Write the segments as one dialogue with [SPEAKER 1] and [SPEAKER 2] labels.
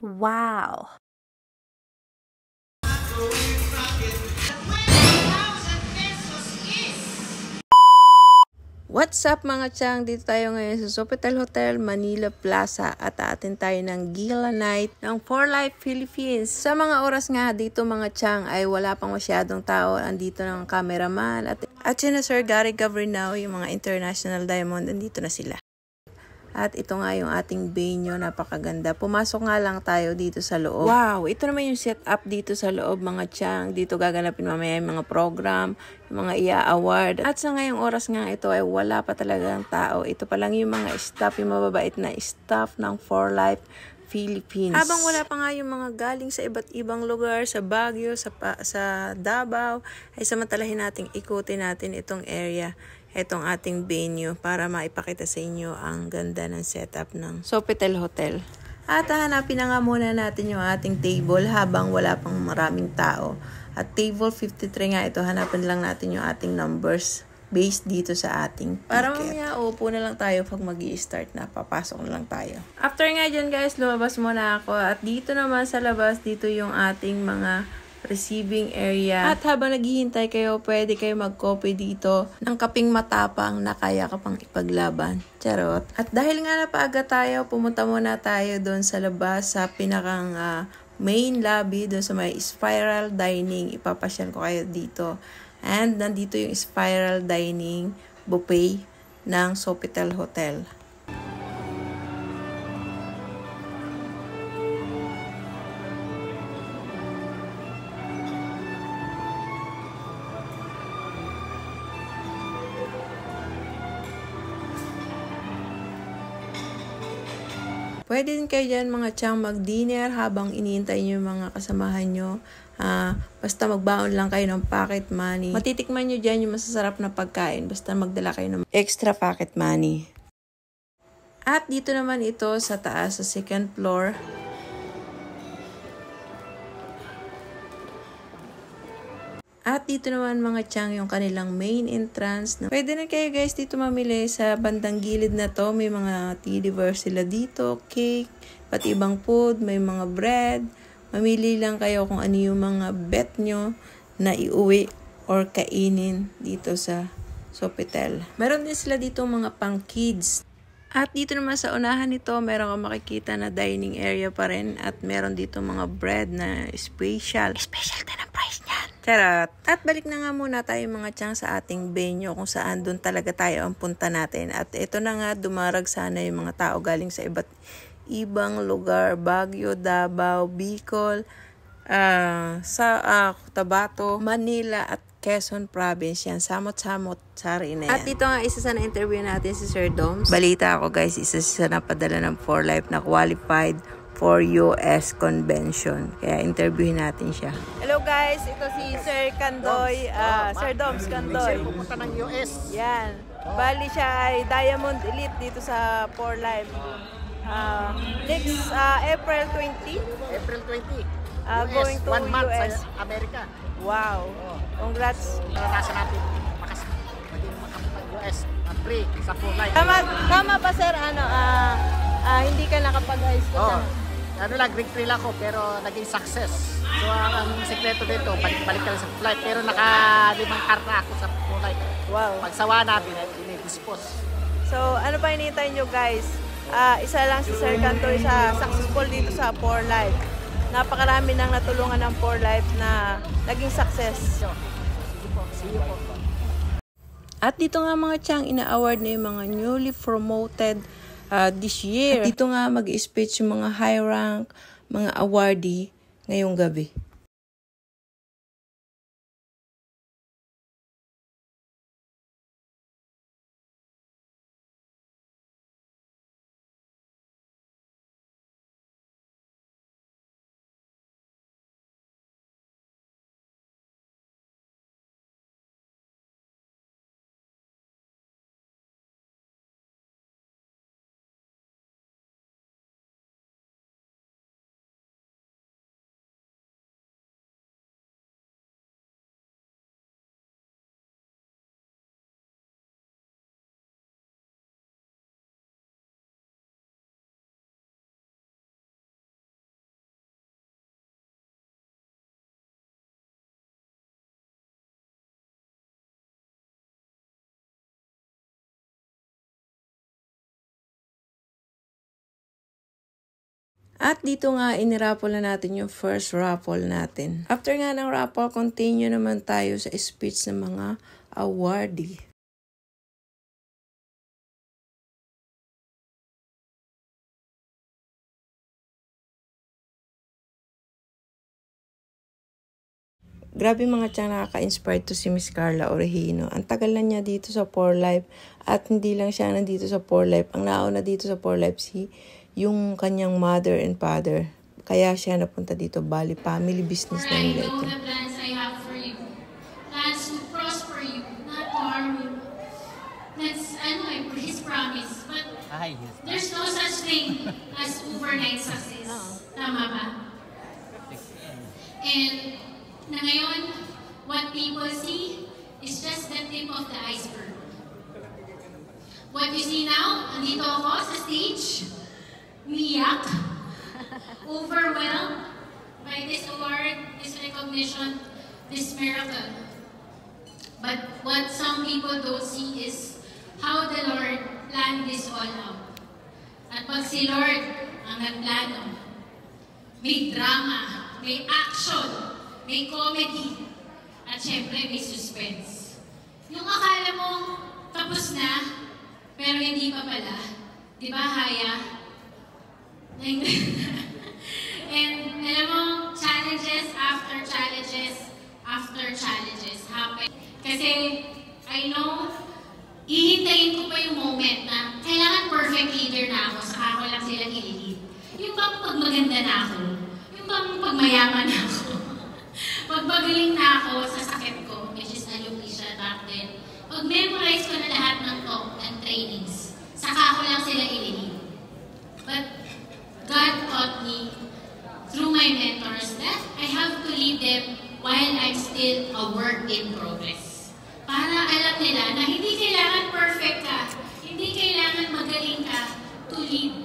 [SPEAKER 1] Wow! What's up mga chang? Dito tayo ngayon sa Sofitel Hotel, Manila Plaza at aatin tayo ng gala night ng For Life Philippines. Sa mga oras nga dito mga chang ay wala pang masyadong tao. Andito ng cameraman at sina Sir Gary Gavrinao, yung mga International Diamond, andito na sila. At ito nga yung ating venue, napakaganda. Pumasok nga lang tayo dito sa loob. Wow! Ito naman yung setup dito sa loob mga chang. Dito gaganapin mamaya yung mga program, yung mga ia-award. At sa ngayong oras nga ito ay wala pa talagang tao. Ito pa lang yung mga staff, yung mababait na staff ng For Life Philippines. Habang wala pa nga yung mga galing sa iba't ibang lugar, sa Baguio, sa Davao, ay samantalahin nating ikutin natin itong area, itong ating venue para maipakita sa inyo ang ganda ng setup ng Sofitel Hotel. At hanapin na nga muna natin yung ating table habang wala pang maraming tao. At table 53 nga ito, hanapin lang natin yung ating numbers based dito sa ating ticket. Para mamaya upo na lang tayo pag mag-i-start na, papasok na lang tayo. After nga dyan guys, lumabas muna ako at dito naman sa labas, dito yung ating mga receiving area. At habang naghihintay kayo, pwede kayo mag-copy dito ng kaping matapang na kaya ka pang ipaglaban. Charot. At dahil nga napaaga tayo, pumunta muna tayo doon sa labas sa pinakang main lobby, doon sa may spiral dining. Ipapasyal ko kayo dito. And nandito yung spiral dining buffet ng Sofitel Hotel. Pwede din kayo dyan mga chang mag-dinner habang iniintay nyo yung mga kasamahan nyo. Basta magbaon lang kayo ng pocket money. Matitikman nyo dyan yung masasarap na pagkain. Basta magdala kayo ng extra pocket money. At dito naman ito sa taas, sa second floor. At dito naman mga chang yung kanilang main entrance. Pwede na kayo guys dito mamili sa bandang gilid na to. May mga teddy bears sila dito, cake, pati ibang food, may mga bread. Mamili lang kayo kung ano yung mga bet nyo na iuwi or kainin dito sa Sofitel. Meron din sila dito mga pang kids. At dito naman sa unahan nito, meron kang makikita na dining area pa rin. At meron dito mga bread na special. Special din ang price niyan. Charot. At balik na nga muna tayo mga chang sa ating venue kung saan doon talaga tayo ang punta natin. At ito na nga, dumarag sana yung mga tao galing sa iba't ibang lugar. Baguio, Davao, Bicol, Cotabato, Manila at Quezon Province. Yan, samot-samot sari na yan. At ito nga, isa sa na-interview natin si Sir Doms. Balita ako guys, isa sa napadala ng For Life na qualified for US Convention. Kaya interviewin natin siya. Hello guys, ito si Sir Candoy, Sir Doms Candoy.
[SPEAKER 2] Pupunta ng US.
[SPEAKER 1] Yan. Bali siya ay Diamond Elite dito sa For Life. Next April 20.
[SPEAKER 2] April 20.
[SPEAKER 1] Going to
[SPEAKER 2] 1 month
[SPEAKER 1] US.
[SPEAKER 2] sa Amerika.
[SPEAKER 1] Wow. Congrats.
[SPEAKER 2] Naranasan natin maging makapunta ng US at free sa For Life.
[SPEAKER 1] Tama pa sir, hindi ka nakapag-high school
[SPEAKER 2] lang, grade 3 lang ako pero naging success. So ang sekreto dito, balik-balik ka lang sa For Life pero naka-5 karna ako sa For Life.
[SPEAKER 1] Wow.
[SPEAKER 2] Pagsawa na, dinedispose.
[SPEAKER 1] So, ano pa hinihintay nyo guys? Isa lang si Sir Cantoy sa successful dito sa For Life. Napakarami nang natulungan ng For Life na naging success.
[SPEAKER 2] See you po.
[SPEAKER 1] At dito nga mga chang, ina-award na yung mga newly promoted this year. At dito nga mag-speech yung mga high rank, mga awardee ngayong gabi. At dito nga, iniraffle na natin yung first raffle natin. After nga ng raffle, continue naman tayo sa speech ng mga awardee. Grabe mga tiyang nakaka-inspire to si Miss Carla Orejino. Ang tagal na niya dito sa 4Life at hindi lang siya nandito sa 4Life. Ang nauna dito sa 4Life yung kanyang mother and father. Kaya siya napunta dito, bali family business na nila ito.
[SPEAKER 3] I know the plans I have for you. Plans to prosper you, not to harm you. That's his promise. But there's no such thing as overnight success. Tama ba? And na ngayon, what people see is just the tip of the iceberg. What you see now, andito ako sa stage, umiyak, overwhelmed by this award, this recognition, this miracle. But what some people don't see is how the Lord planned this all out. At pag si Lord ang nagplano, may drama, may action, may comedy, at syempre may suspense. Yung akala mo tapos na, pero hindi pa pala. Di ba, Haya? And alam mo, challenges after challenges happen. Kasi I know, ihintayin ko pa yung moment na kailangan perfect leader na ako, saka ako lang sila ililid. Yung bang pag maganda na ako, yung bang pag mayaman na ako, pagpagaling na ako sa sakit ko, which is alopecia back then, pag-memorize ko na lahat ng talk and trainings, saka ako lang sila ililid. But God taught me through my mentors that I have to lead them while I'm still a work in progress. Para alam nila na hindi kailangan perfect ka, hindi kailangan magaling ka to lead.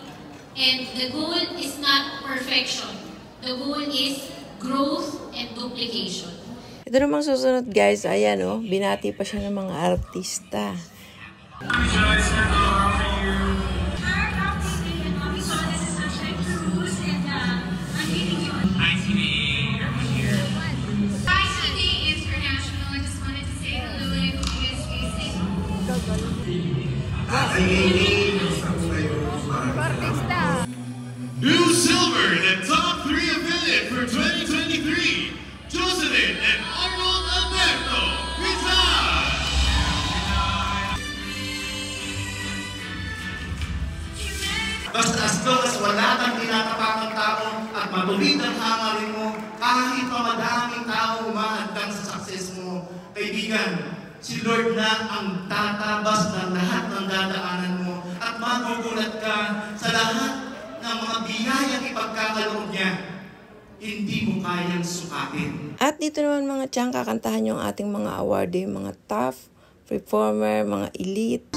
[SPEAKER 3] And the goal is not perfection. The goal is growth and duplication.
[SPEAKER 1] Ito namang susunod guys, ayan o, binati pa siya ng mga artista.
[SPEAKER 4] New silver in the top 3 affiliate for 2023, Jocelyn and Arnold Alberto Rizal.
[SPEAKER 5] Bastos, wala kang tinatapakang tao at matuwid ang hangarin mo kahit pa madaming tao umahantang sa success mo. Kaibigan, si Lord na ang tatabas ng lahat ng dadaanan mo at magugulat ka sa lahat ng mga biyayang ipagkakaloob niya. Hindi mo kayang sukatin.
[SPEAKER 1] At dito naman mga tiyang, kakantahan yung ating mga awardee, mga top performer, mga elite.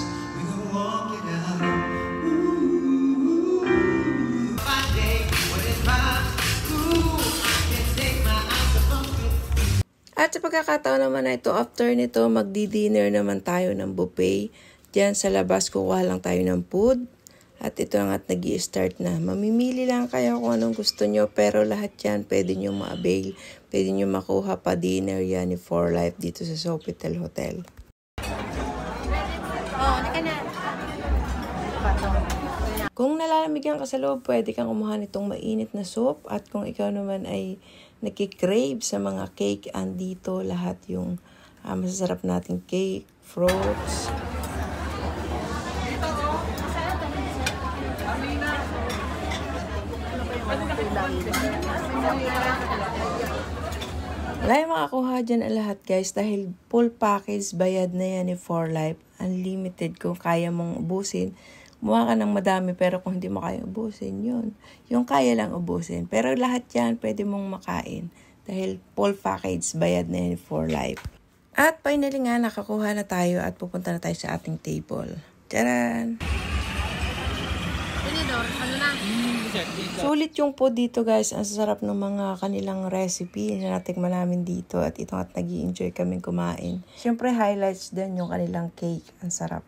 [SPEAKER 1] At sa pagkakataon naman na ito, after nito, magdi-dinner naman tayo ng buffet. Diyan sa labas, kukuha lang tayo ng food. At ito ang at nag-i-start na. Mamimili lang kayo kung anong gusto nyo, pero lahat yan pwede nyo ma-avail. Pwede nyo makuha pa dinner yan ni 4Life dito sa Sofitel Hotel. Kung nalalamigyan ka sa loob, pwede kang kumuha nitong mainit na soup. At kung ikaw naman ay nakikrave sa mga cake, andito lahat yung masasarap nating cake, fruits. Wala yung makakuha dyan ang lahat guys dahil full package, bayad na yan ni 4Life. Unlimited kung kaya mong ubusin. Kumuha ka ng madami pero kung hindi mo kaya ubusin, yun. Yung kaya lang ubusin. Pero lahat yan pwede mong makain dahil full package, bayad na yan ni 4Life. At finally nga, nakakuha na tayo at pupunta na tayo sa ating table. Tcharan! Sulit yung food dito guys. Ang sarap ng mga kanilang recipe na natikman namin dito. At ito at nag-i-enjoy kaming kumain. Siyempre highlights din yung kanilang cake. Ang sarap.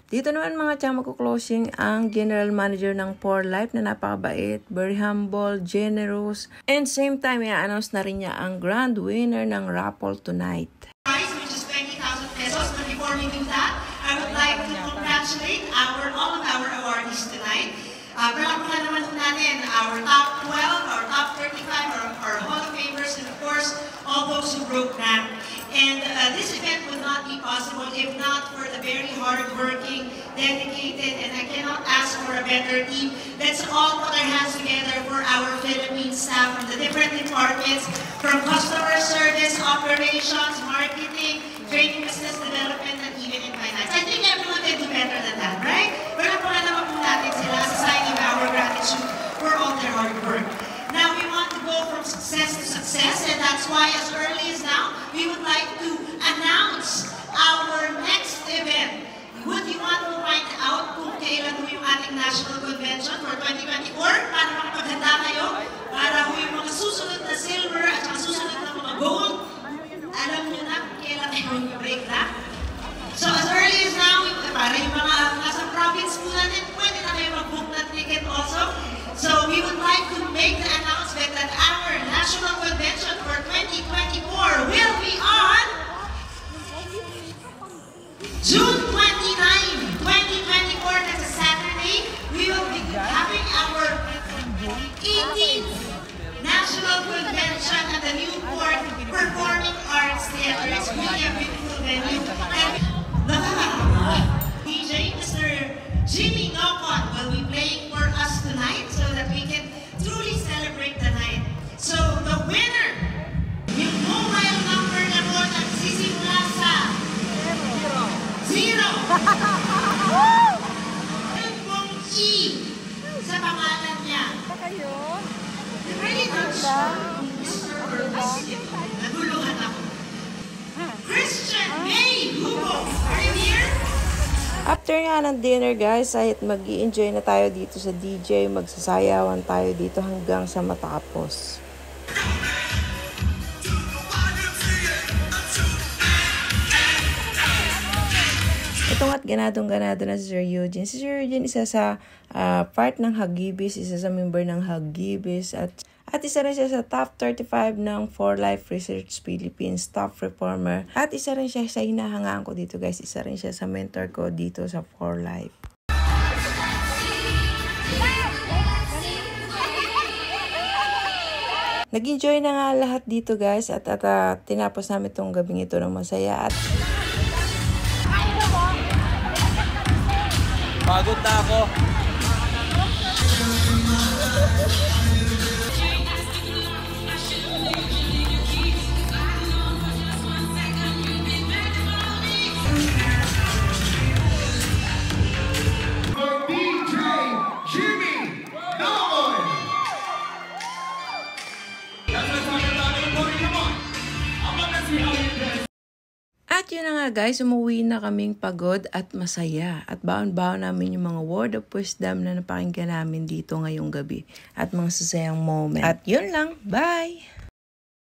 [SPEAKER 1] Dito naman mga tiyang magko-closing ang general manager ng 4Life na napakabait, very humble, generous, and same time i-announce na rin niya ang grand winner ng raffle tonight.
[SPEAKER 6] Which is 20,000 pesos. But before we do that, I would like to congratulate all of our awardees tonight. Palakpakan naman natin our top 12, our top 35, our Hall of Famers, and of course, all those who broke rank. And this event would not be possible if not for the very hard-working, dedicated, and I cannot ask for a better team. Let's all put our hands together for our Philippine staff from the different departments, from customer service, operations, marketing, training, business development, and even in finance. I think everyone can do better than that, right? Pero po naman po natin sila sa sign of our gratitude for all their hard work. Now we want to go from success to success, and that's why as early as now, we would like to announce our next event. Would you want to find out kung kailan po yung ating National Convention for 2024? Para makapaghanda kayo, para po yung mga susunod na silver at saka susunod na mga gold, alam nyo na kung kailan kayo mag-break na. So as early as now, para yung mga nasa province po natin, pwede na kayo mag-book na ticket also. So we would like to make the announcement that our National Convention for 2024 will be on June 29, 2024. That's a Saturday. We will be having our 18th National Convention at the Newport Performing Arts Theater. It's really a beautiful venue. And DJ Mr. Jimmy Nocon will be playing for us tonight so that we can truly celebrate the night. So the winner, yung mobile number na po nagsisimula sa 0. Yung pong E sa pangalan niya. Really not sure. Naguluhan ako. Christian May Hugo, are you here?
[SPEAKER 1] After nga ng dinner guys, ay mag-i-enjoy na tayo dito sa DJ, magsasayawan tayo dito hanggang sa matapos. Ito nga't ganadong-ganado na si Sir Eugene. Si Sir Eugene isa sa part ng Hagibis, isa sa member ng Hagibis, at isa rin siya sa top 35 ng 4Life Research Philippines, top reformer. At isa rin siya sa hinahangaan ko dito guys, isa rin siya sa mentor ko dito sa 4Life. Nag-enjoy na nga lahat dito guys at tinapos namin itong gabing ito ng masaya. At
[SPEAKER 7] pagod na ako.
[SPEAKER 1] At yun na nga guys, umuwi na kaming pagod at masaya. At baon-baon namin yung mga word of wisdom na napakinggan namin dito ngayong gabi. At mga sasayang moment. At yun lang, bye!